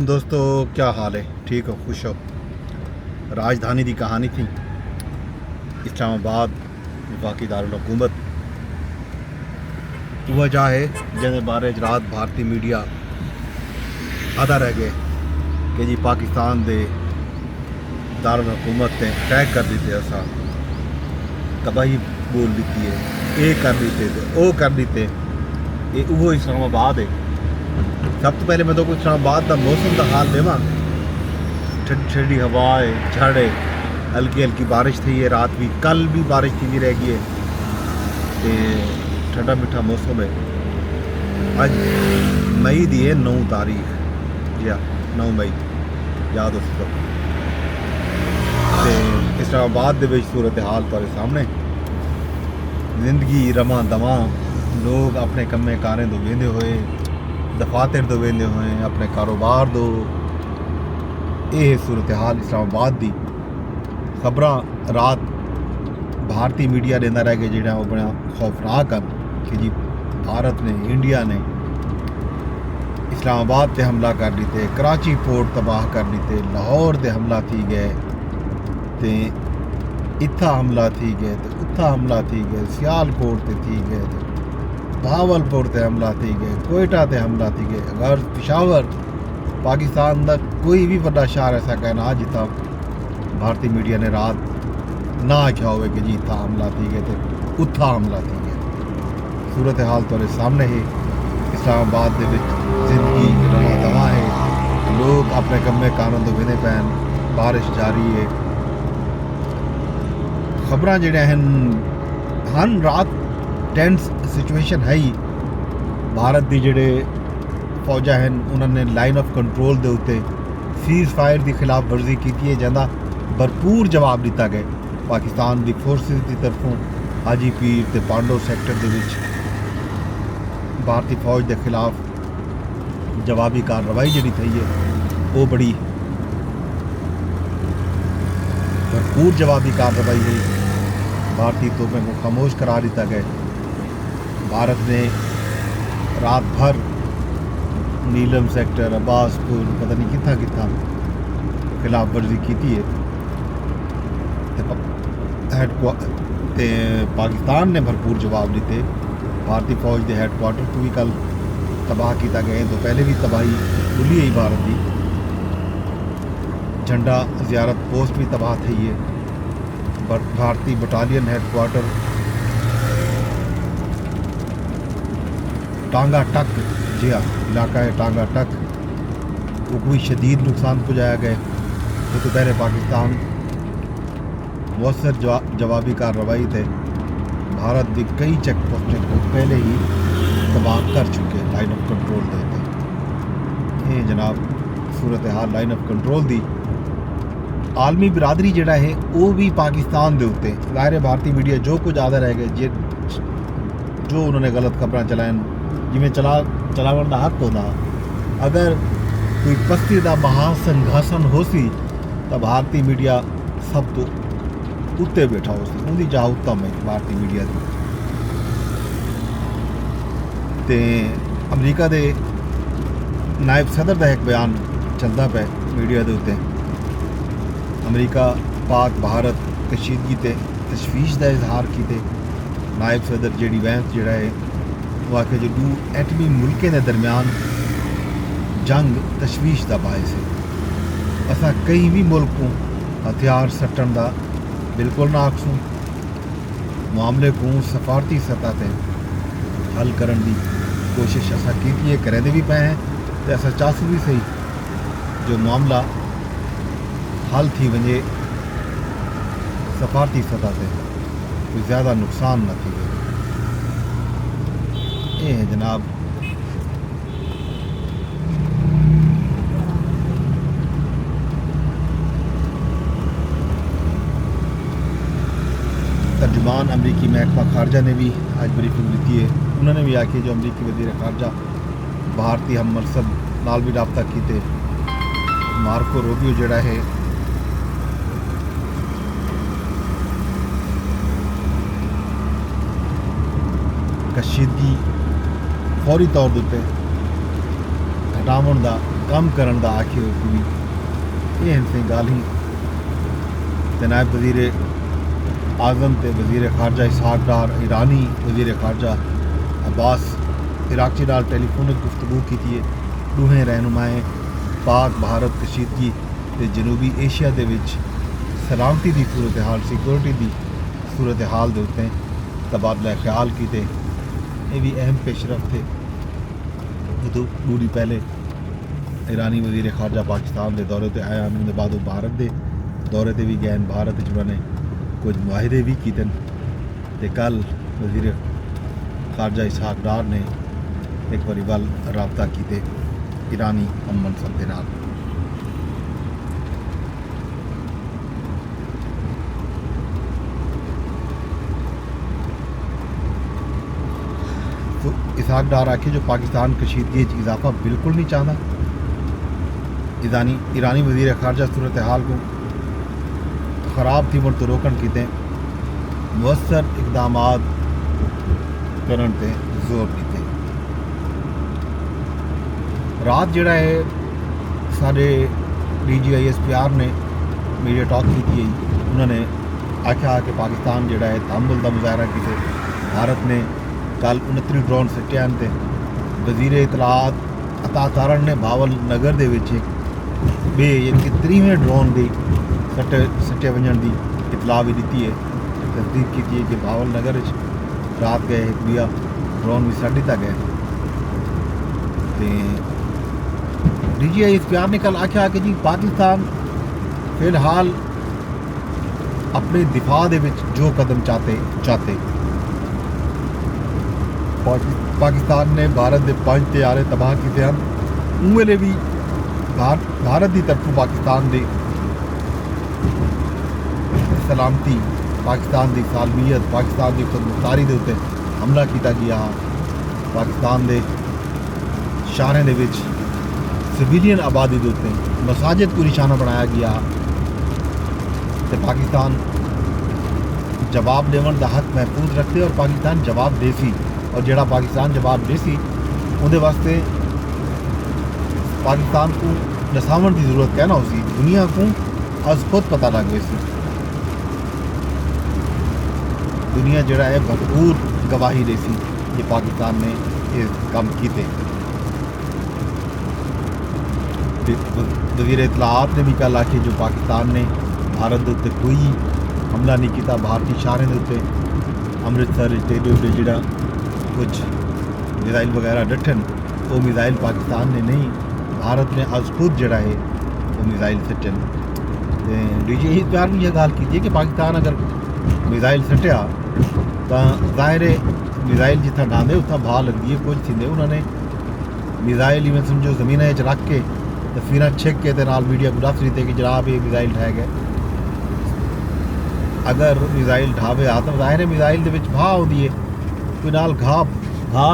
दोस्तों क्या हाल है? ठीक हो? खुश हो? राजधानी की कहानी थी इस्लामाबाद वफाकी दारुल हुकूमत वजह है जैसे बारे रात भारतीय मीडिया आधा रह गए कि जी पाकिस्तान दे दारुल हुकूमत ने अटैक कर दिते असा तबाही बोल दी है ये कर दीते थे वो कर दीते ये वो इस्लामाबाद है। सब तो पहले मैं तो इस्लामाबाद का मौसम का हाल देवा। ठंडी ठंडी हवाएं झाड़े हल्की हल्की बारिश थी है रात भी कल भी बारिश थी रह गई है ते ठंडा मीठा मौसम है। अज मई दी है 9 तारीख जी हाँ 9 मई याद हो सकता इस्लामाबाद दे विच सूरत हाल तुहाडे सामने जिंदगी रमा दवा लोग अपने कम्मे कारें तो वेंदे होए दफातर तो वेंदे होए अपने कारोबार दो ये सूरत हाल इस्लामाबाद दी खबरां रात भारतीय मीडिया देंदा रह गया जेड़ा वो बड़ा खौफनाक है कि जी भारत ने इंडिया ने इस्लामाबाद पे हमला कर दीते कराची पोर्ट तबाह कर दीते लाहौर ते हमला थी गए ते इत्था हमला थी गए तो उत्था हमला थी गए सियालकोट ते थी गए तो बहावलपुर ते हमला थी गए कोयटा ते हमला थी गए अगर पिशावर पाकिस्तान का कोई भी बड़ा शहर ऐसा कहना जितना भारतीय मीडिया ने रात ना आख्या हो कि जी इतना हमला थी गए तो उत्था हमला थी गए सूरत हाल तुहाडे सामने है। इस्लामाबाद दे विच जिंदगी रमा दवा है लोग अपने कम्मे कारों तो विने पैन बारिश जारी है खबरां जेहड़ियां हन रात टेंस सिचुएशन है ही भारत दी जेहड़े फौजा हैं उन्होंने लाइन ऑफ कंट्रोल के उत्ते सीज फायर की खिलाफ वर्जी की है जिंदा भरपूर जवाब दिता गया पाकिस्तान की फोर्सिस की तरफों हाजी पीर ते पांडो सैक्टर के विच भारतीय फौज के खिलाफ जवाबी कार्रवाई जी थी है वो बड़ी भरपूर जवाबी कार्रवाई हुई भारतीय तोपें को खामोश करार दिता गया। भारत ने रात भर नीलम सेक्टर अब्बासपुर पता नहीं कितना कितना खिलाफ वर्जी की है ते पाकिस्तान ने भरपूर जवाब दिते भारतीय फौज के हैडक्वार्टर को भी कल तबाह किया गया तो पहले भी तबाही खुली है भारत की झंडा जियारत पोस्ट भी तबाह थी है भारतीय बटालियन हैडक्वार्टर टांगा टक जी हाँ इलाका है टांगा टक वो कोई शदीद नुकसान पहुँचाया गया तो पहले पाकिस्तान मौसर जवाबी कार्रवाई थे भारत की कई चेक पोस्टें को पहले ही तबाह कर चुके लाइन ऑफ कंट्रोल देते ये जनाब सूरत हाल लाइन ऑफ कंट्रोल दी आलमी बिरादरी जड़ा है वो भी पाकिस्तान के उत्ते ज़ाहिर है भारतीय मीडिया जो कुछ आधा रह गए जो उन्होंने गलत खबर चलाएं जिमें चलावन का हक होता अगर कोई पस्ती का महासंघासन हो सी तो भारतीय मीडिया सब तो उत्ते बैठा हो सी उनकी जा उत्तम है भारतीय मीडिया की ते अमरीका के नायब सदर का एक बयान चलता पे मीडिया के उत्ते अमरीका पाक भारत कशीदगी ते तशवीश का इजहार किए नायब सदर जेडी वैंस जोड़ा है वो आखे जो दो एटमी मुल्कें के दरम्यान जंग तशवीश का बायस है असा कई भी मुल्क को हथियार सट्टन का बिल्कुल ना आखसूँ मामले को सफारती सतह पर हल करने की कोशिश असा की है करेंदे भी पे हैं तो असा चाहूँ भी सही जो मामला हल थी वजे सफारती सतह पर कोई ज़्यादा नुकसान न थी ये है जनाब तर्जुमान अमरीकी महकमा खारजा ने भी आज ब्रीफिंग दी है उन्होंने भी आखी जो अमरीकी वजीर खारजा भारतीय हम मनसब नाल भी रबता किए मार्को रूबियो जड़ा है कशीदगी फौरी तौर पर हटावन का काम करन दा आखे कोई ये हिंसे गाल ही ते नायब वज़ीर आज़म ते वज़ीर ख़ारजा इसहाक़ डार, ईरानी वज़ीर ख़ारजा अब्बास इराक़ची नाल टेलीफोनिक गुफ्तगू की थी। दोहें रहनुमाएं पाक भारत कशीदगी ते जनूबी एशिया दे विच सलामती की सूरत हाल सिक्योरिटी की सूरत हाल के उत्ते तबादला ख्याल किए। ये भी अहम पेशरफ थे। दूरी पहले ईरानी वज़ीर ख़ारजा पाकिस्तान के दौरे पर आया, उन्होंने बाद भारत के दौरे पर भी गए। भारत उन्होंने कुछ मुआहदे भी किए ते कल वज़ीर ख़ारजा इसहाक़ डार ने एक बारी वल रबता किए ईरानी मनसब के नाल। तो इसहाक़ डार आखे जो पाकिस्तान कशीदगी इजाफा बिल्कुल नहीं चाहता। ईरानी वज़ीर ख़ारजा सूरत हाल को ख़राब थी मुड़ तो रोकन किते मुअस्सर इकदाम करन ते जोर दिते। रात जड़ा है साढ़े DGISPR ने मीडिया टॉक की थी। उन्होंने आख्या कि पाकिस्तान जड़ा है तहम्मुल का मुजाहरा किए। भारत ने कल 29 ड्रोन सट्टे आते। वज़ीर इतलात अता तारण ने भावल नगर दे विच बे 30वें ड्रोन की सट्टे वजन की इतला भी दी है। तस्दीक की है कि भावल नगर रात गए एक बिया ड्रोन भी साढ़े तक गए। DGISPR ने कल आख्या कि जी पाकिस्तान फिलहाल अपने दिफा दे विच जो कदम चाहते पाकिस्तान ने भारत के 5 तैयारे तबाह किए हैं। उवेले भी भारत की तरफों पाकिस्तान की सलामती, पाकिस्तान की सालमियत, पाकिस्तान की खुदमुख्तारी के उत्ते हमला किया गया। पाकिस्तान के शहरों के विच सिविलियन आबादी के उत्ते मसाजिद को निशाना बनाया गया। तो पाकिस्तान जवाब देवन का हक महफूज रखते और पाकिस्तान जवाब दे सी। और जोड़ा पाकिस्तान जवाब दे सी उहदे वास्ते पाकिस्तान को नसावन की जरूरत कहना हो सी। दुनिया को अज खुद पता लग गई सी। दुनिया जड़ा है भरपूर गवाही दे सी कि पाकिस्तान ने ये काम किए। वज़ीर इतलात ने भी कल आखी जो पाकिस्तान ने भारत के उत्ते कोई हमला नहीं किया। भारतीय शहरों के उत्ते अमृतसर टेढ़े जोड़ा कुछ मिसाइल वगैरह डठन वो मिसाइल पाकिस्तान ने नहीं, भारत ने अज खुद जड़ा है वो मिसाइल सट्टन। DGISPR भी यह गल की कि पाकिस्तान अगर मिसाइल सट्टिया तो जाहिर है मिसाइल जितना डांदे उतना भा लगती है कुछ थी। उन्होंने मिसाइल इवें समझो जमीन रख के तस्वीर छिक के नाल मीडिया को दस दी कि जनाब ये मिसाइल ढह गए। अगर मिसाइल ढावे आ तो जाहिर है मिसाइल के भा आती है, कोई नाल घा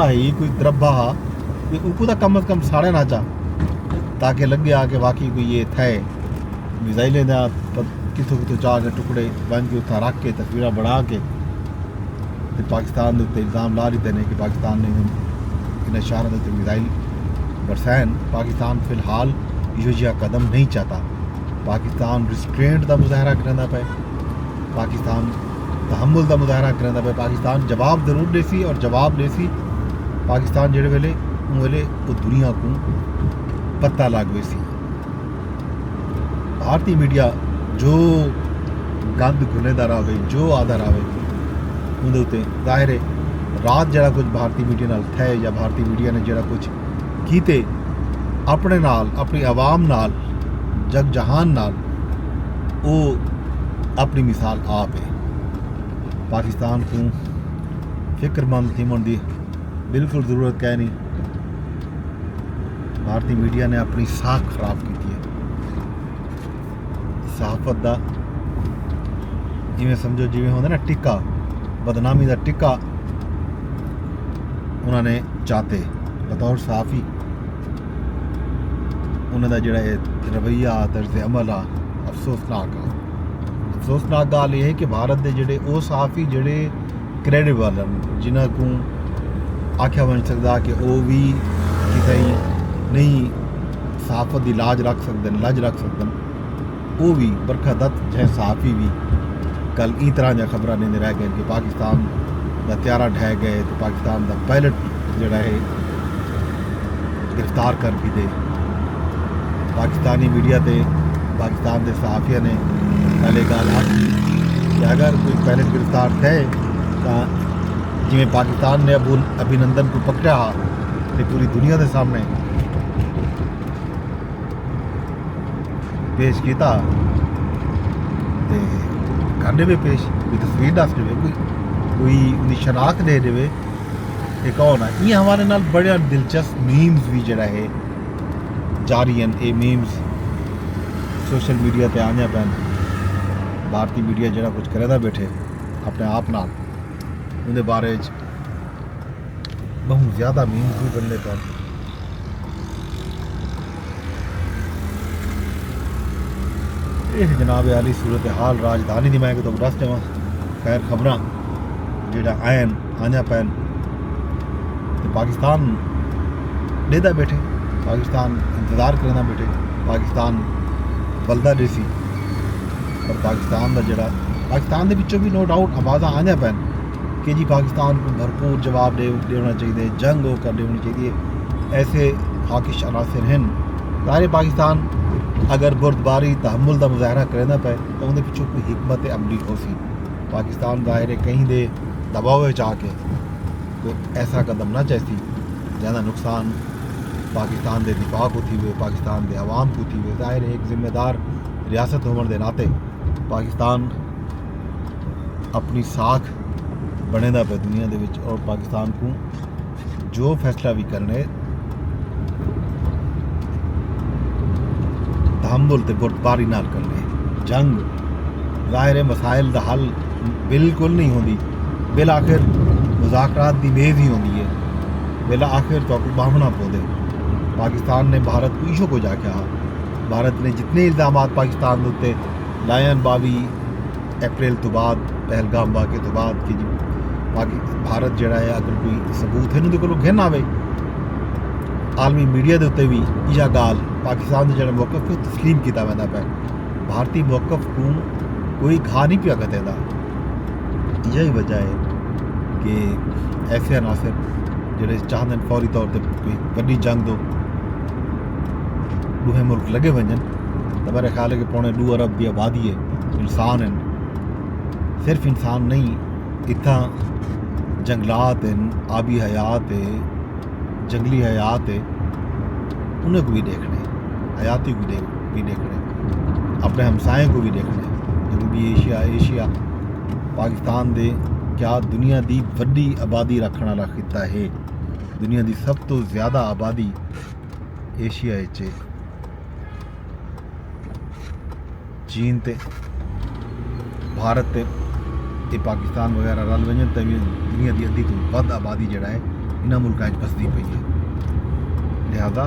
है कोई द्रब्बा हा उनको तो कम अज़ कम साड़े ना चा ताकि लगे आ कि वाकई कोई ये थे मिसाइलें कितों कितों चार के टुकड़े बन के उत्था रख के तस्वीर बना के पाकिस्तान के उत्ते इल्ज़ाम ला दिते हैं कि पाकिस्तान ने इन शहरों के उत्ते मिसाइल बरसैन। पाकिस्तान फिलहाल यो कदम नहीं चाहता। पाकिस्तान रिस्ट्रेंट का मुजाहरा करता पे, पाकिस्तान तहम्मुल का मुजाहरा करता पे। पाकिस्तान जवाब जरूर दे सी और जवाब दे सी पाकिस्तान जेड़े वेले वो दुनिया को पता लग गई सी। भारतीय मीडिया जो गंद घुनेदा रहे जो आदा रहे उनके उत्ते जाहिर है रात जरा कुछ भारतीय मीडिया नाल थे या भारतीय मीडिया ने जरा कुछ कीते अपने नाल अपनी आवाम नाल जग जहान नाल वो अपनी मिसाल आप है। पाकिस्तान को फिक्रमंद थीमन की बिल्कुल ज़रूरत कै नहीं। भारतीय मीडिया ने अपनी साख खराब की है। सहाफत का इवें समझो जिमें होंगे ना टिक्का बदनामी का टिक्का उन्होंने चाहते बतौर सहाफ़ी उन्होंने जोड़ा रवैया तर्ज अमल आ अफसोसनाक गल यह है कि भारत के जोड़े वो सहाफ़ी जोड़े क्रेडिबल हैं जिन्हों को आख्या बन सकता कि वो भी किसी नहीं सहाफत की लाज रख सकते लज रख सकते वो भी बरखा दत्त जै सहाफ़ी भी कल ई तरह ज खबर नहीं रह गए कि पाकिस्तान का त्यारा ढह गए तो पाकिस्तान का पायलट जोड़ा है गिरफ्तार कर भी दे। पाकिस्तानी मीडिया से पाकिस्तान के सहाफिया ने पहले गल आखी कि अगर कोई पायलट गिरफ्तार थे तो जिमें पाकिस्तान ने अभिनंदन को पकड़ा तो पूरी दुनिया के सामने पेश किया करने भी पेश कोई तस्वीर दस दे कोई उनकी शनाख्त दे दे कि कौन है। ये हमारे नाल बड़े दिलचस्प मीम्स भी जड़ा है जारी हैं। ये मीम्स सोशल मीडिया पे आने पैन भारतीय मीडिया जरा कुछ करेदा बैठे अपने आप नाल उनके बारे बहुत ज़्यादा मीम्स भी बनने पैन। इस जनाब आली सूरत हाल राजधानी की मैं तो दस देव खैर खबर जोड़ा आयन आने पैन तो पाकिस्तान देदा बैठे पाकिस्तान इंतज़ार करना बैठे पाकिस्तान बलदा देसी पर पाकिस्तान का जड़ा पाकिस्तान के विचों भी नो डाउट आवाज़ा आने पैन कि जी पाकिस्तान को भरपूर जवाब देना चाहिए जंग हो कर देनी चाहिए ऐसे हाकिश अनासर हैं सारे पाकिस्तान अगर बुरदबारी तहमुल का मुजाहरा करना पे तो उनके पिछों कोई हिकमत अमली हो सी। पाकिस्तान ज़ाहिर है कहीं दे दबाव चाह के कोई ऐसा कदम ना चाहती ज़्यादा नुकसान पाकिस्तान के दिफा को थी हुए पाकिस्तान के अवाम को थी हुए। ज़ाहिर है एक जिम्मेदार रियासत होने के नाते पाकिस्तान अपनी साख बनेदा पे दुनिया दे विच और पाकिस्तान को जो फैसला भी करने तहम्मुल ते बुरदबारी नाल करने। जंग ज़ाहिर है मसाइल का हल बिल्कुल नहीं होती बिल आखिर मुज़ाकरात की मेज़ ही होती है बिल आखिर तो बाहना पौधे। पाकिस्तान ने भारत को इशो को जाके भारत ने जितने इल्ज़ाम पाकिस्तान के उत्ते लायन 22 अप्रैल तो बाद पहलगाम वाक़े तो बाद कि भारत जड़ा है अगर कोई सबूत है उन्होंने को घिन आवे आलमी मीडिया के उत्ते भी इह गाल पाकिस्तान के जो मौकफ को तस्लीम किया वह पे भारतीय मौकफ को कोई घा नहीं पिया कतेदा। यही वजह है कि ऐसे अनासर जोड़े चाहते हैं फौरी तौर पर कोई वड्डी जंग दो दूहे मुल्क लगे वजन तो मेरे ख्याल है कि 2.5 अरब की आबादी है इंसान हैं सिर्फ इंसान नहीं इतना जंगलात हैं आबी हयात है जंगली हयात है उन्हें को भी देखने हयाती को भी देखने अपने हमसाए को भी देखने जनूबी एशिया पाकिस्तान दे क्या दुनिया की वड्डी आबादी रखने वाला खिता है। दुनिया की सब तो ज़्यादा आबादी एशिया चीन ते भारत ते पाकिस्तान वगैरह रल वजन तो भी दुनिया की अद्धी तो वध आबादी जड़ा है इन्होंने मुल्कों बसती पई है। लिहाजा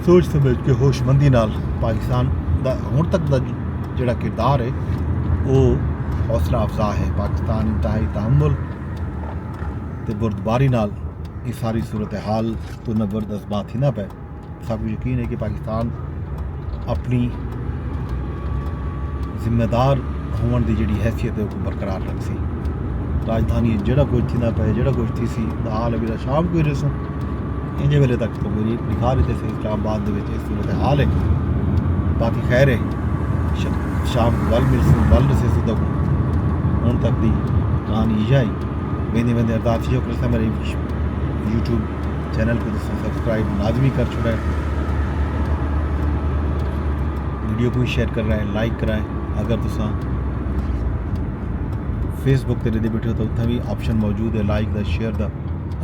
सोच समझ के होशमंदी नाल पाकिस्तान का हुण तक का जोड़ा किरदार है वो हौसला अफजा है। पाकिस्तान इंतहाई तहम्मुल ते बुरदबारी नाल ये सारी सूरत हाल तो जबरदस्त बात ही ना पे सब यकीन है कि पाकिस्तान अपनी जिम्मेदार होने की जी हैसियत है वो बरकरार रख सी। राजधानी जड़ा कुछ थी ना पे जड़ा कुछ थी सी हाल अभी शाम को ही रसूँ इंजे वेले तक तो मेरी लिखा रही थे इस्लामाबाद सूरत हाल है। बाकी खैर है शाम को वल मिल से सुधा को हूँ तक की कहानी यही वेंदे वेंदे अरदास यो कर मेरे यूट्यूब चैनल को सब्सक्राइब लाजमी कर छुड़ा है वीडियो को शेयर कर रहा है लाइक कराएं। अगर तुसा फेसबुक से रहते बैठे हो तो उत्थे भी ऑप्शन मौजूद है लाइक का शेयर का।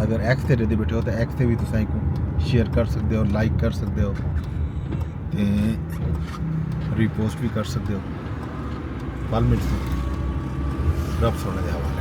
अगर एक्स से रहते बैठे हो तो एक्स से भी तुसा को शेयर कर सकते हो लाइक कर सकते हो रीपोस्ट भी कर सकते हो। 12 मिनट से रब सोने के हवाले।